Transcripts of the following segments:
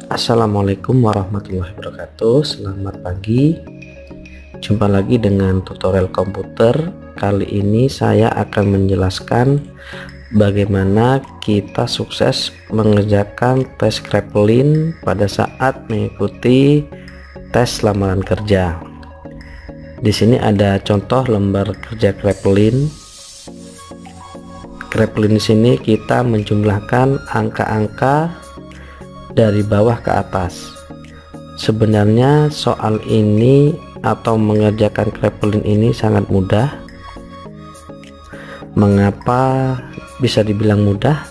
Assalamualaikum warahmatullahi wabarakatuh. Selamat pagi. Jumpa lagi dengan tutorial komputer. Kali ini saya akan menjelaskan bagaimana kita sukses mengerjakan tes Kraepelin pada saat mengikuti tes lamaran kerja. Di sini ada contoh lembar kerja Kraepelin. Kraepelin di sini kita menjumlahkan angka-angka dari bawah ke atas. Sebenarnya soal ini atau mengerjakan Kraepelin ini sangat mudah. Mengapa bisa dibilang mudah?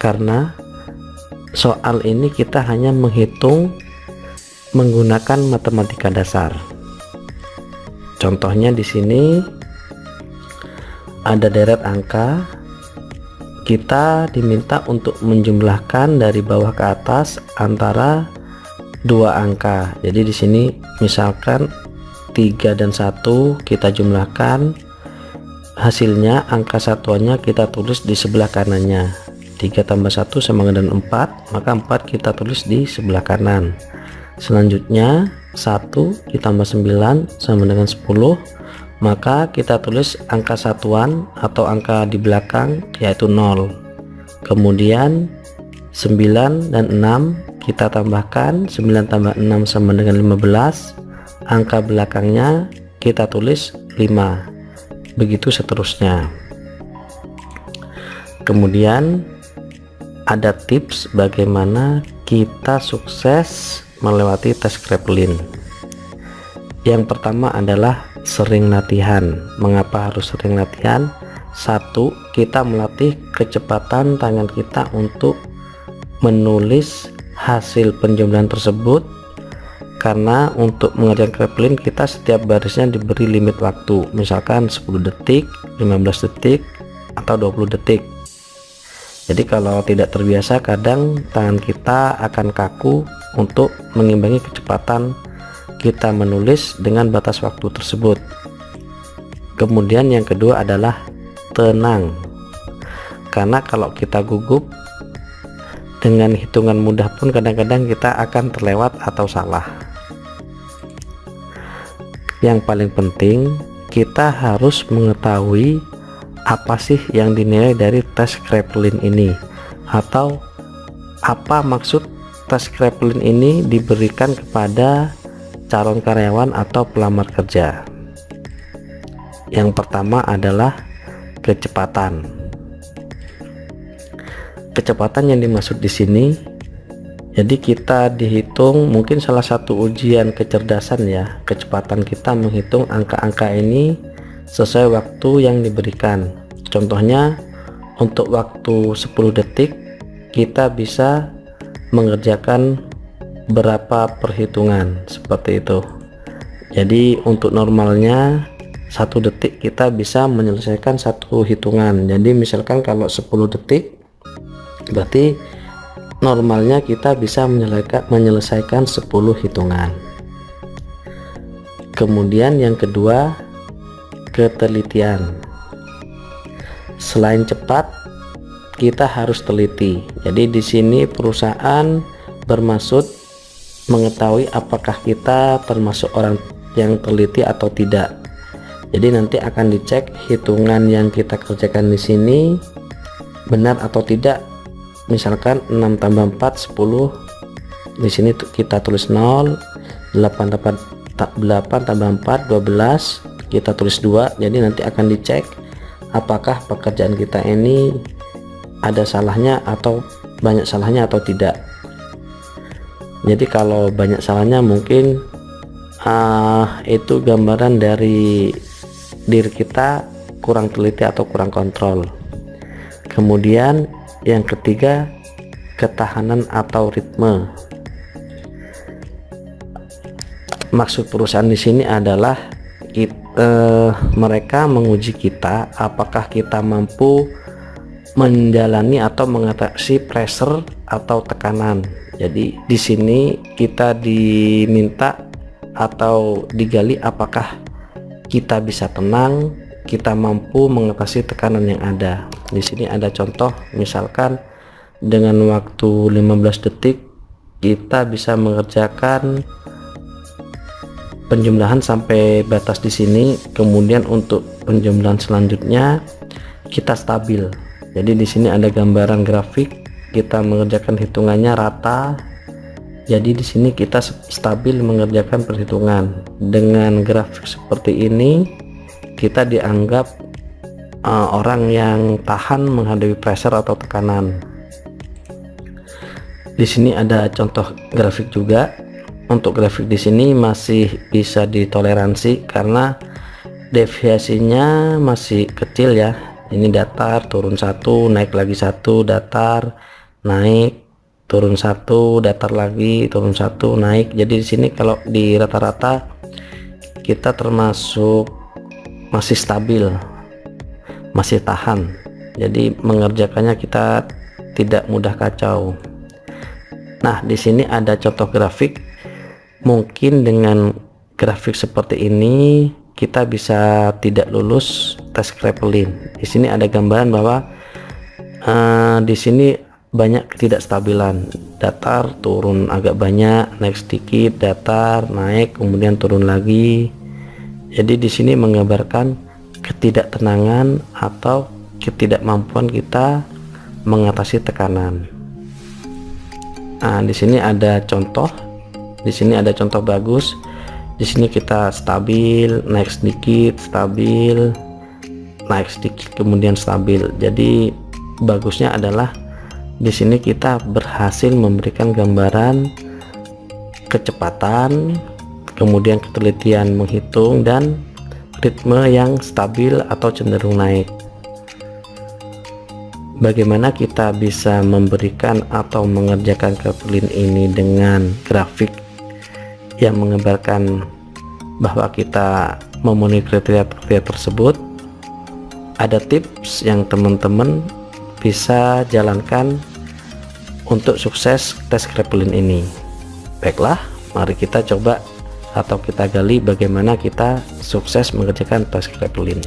Karena soal ini kita hanya menghitung menggunakan matematika dasar. Contohnya di sini ada deret angka. Kita diminta untuk menjumlahkan dari bawah ke atas antara dua angka. Jadi di sini misalkan 3 dan 1 kita jumlahkan, hasilnya angka satuannya kita tulis di sebelah kanannya. 3 tambah 1 sama dengan 4, maka 4 kita tulis di sebelah kanan. Selanjutnya 1 ditambah 9 sama dengan 10, maka kita tulis angka satuan atau angka di belakang yaitu 0. Kemudian 9 dan 6 kita tambahkan, 9 tambah 6 sama dengan 15, angka belakangnya kita tulis 5, begitu seterusnya. Kemudian ada tips bagaimana kita sukses melewati tes Kraepelin. Yang pertama adalah sering latihan. Mengapa harus sering latihan? 1. Kita melatih kecepatan tangan kita untuk menulis hasil penjumlahan tersebut, karena untuk mengerjakan Kraepelin kita setiap barisnya diberi limit waktu, misalkan 10 detik, 15 detik, atau 20 detik. Jadi kalau tidak terbiasa, kadang tangan kita akan kaku untuk mengimbangi kecepatan kita menulis dengan batas waktu tersebut. Kemudian yang kedua adalah tenang, karena kalau kita gugup dengan hitungan mudah pun kadang-kadang kita akan terlewat atau salah. Yang paling penting, kita harus mengetahui apa sih yang dinilai dari tes Kraepelin ini, atau apa maksud tes Kraepelin ini diberikan kepada calon karyawan atau pelamar kerja. Yang pertama adalah kecepatan. Kecepatan yang dimaksud di sini, jadi kita dihitung, mungkin salah satu ujian kecerdasan ya, kecepatan kita menghitung angka-angka ini sesuai waktu yang diberikan. Contohnya untuk waktu 10 detik kita bisa mengerjakan berapa perhitungan, seperti itu. Jadi untuk normalnya 1 detik kita bisa menyelesaikan 1 hitungan. Jadi misalkan kalau 10 detik berarti normalnya kita bisa menyelesaikan 10 hitungan. Kemudian yang kedua, ketelitian. Selain cepat, kita harus teliti. Jadi di sini perusahaan bermaksud mengetahui apakah kita termasuk orang yang teliti atau tidak. Jadi nanti akan dicek hitungan yang kita kerjakan di sini benar atau tidak. Misalkan 6 tambah 4 10, di sini kita tulis 0, 8 tambah 4 12, kita tulis 2. Jadi nanti akan dicek apakah pekerjaan kita ini ada salahnya atau banyak salahnya atau tidak. Jadi kalau banyak salahnya mungkin itu gambaran dari diri kita kurang teliti atau kurang kontrol. Kemudian yang ketiga, ketahanan atau ritme. Maksud perusahaan di sini adalah mereka menguji kita apakah kita mampu menjalani atau mengatasi pressure atau tekanan. Jadi di sini kita diminta atau digali apakah kita bisa tenang, kita mampu mengatasi tekanan yang ada. Di sini ada contoh, misalkan dengan waktu 15 detik kita bisa mengerjakan penjumlahan sampai batas di sini. Kemudian untuk penjumlahan selanjutnya kita stabil. Jadi di sini ada gambaran grafik, kita mengerjakan hitungannya rata. Jadi di sini kita stabil mengerjakan perhitungan. Dengan grafik seperti ini kita dianggap orang yang tahan menghadapi pressure atau tekanan. Di sini ada contoh grafik juga. Untuk grafik di sini masih bisa ditoleransi karena deviasinya masih kecil ya. Ini datar, turun satu, naik lagi satu, datar, naik, turun satu, datar lagi, turun satu, naik. Jadi di sini kalau di rata-rata kita termasuk masih stabil, masih tahan. Jadi mengerjakannya kita tidak mudah kacau. Nah, di sini ada contoh grafik. Mungkin dengan grafik seperti ini kita bisa tidak lulus tes Kraepelin. Di sini ada gambaran bahwa di sini banyak ketidakstabilan, datar, turun agak banyak, naik sedikit, datar, naik, kemudian turun lagi. Jadi di sini menggambarkan ketidaktenangan atau ketidakmampuan kita mengatasi tekanan. Nah, di sini ada contoh. Di sini ada contoh bagus. Di sini kita stabil, naik sedikit, stabil, naik sedikit, kemudian stabil. Jadi bagusnya adalah di sini kita berhasil memberikan gambaran kecepatan, kemudian ketelitian menghitung, dan ritme yang stabil atau cenderung naik. Bagaimana kita bisa memberikan atau mengerjakan Kraepelin ini dengan grafik yang menggambarkan bahwa kita memenuhi kriteria tersebut? Ada tips yang teman-teman bisa jalankan untuk sukses tes Kraepelin ini. Baiklah, mari kita coba atau kita gali bagaimana kita sukses mengerjakan tes Kraepelin.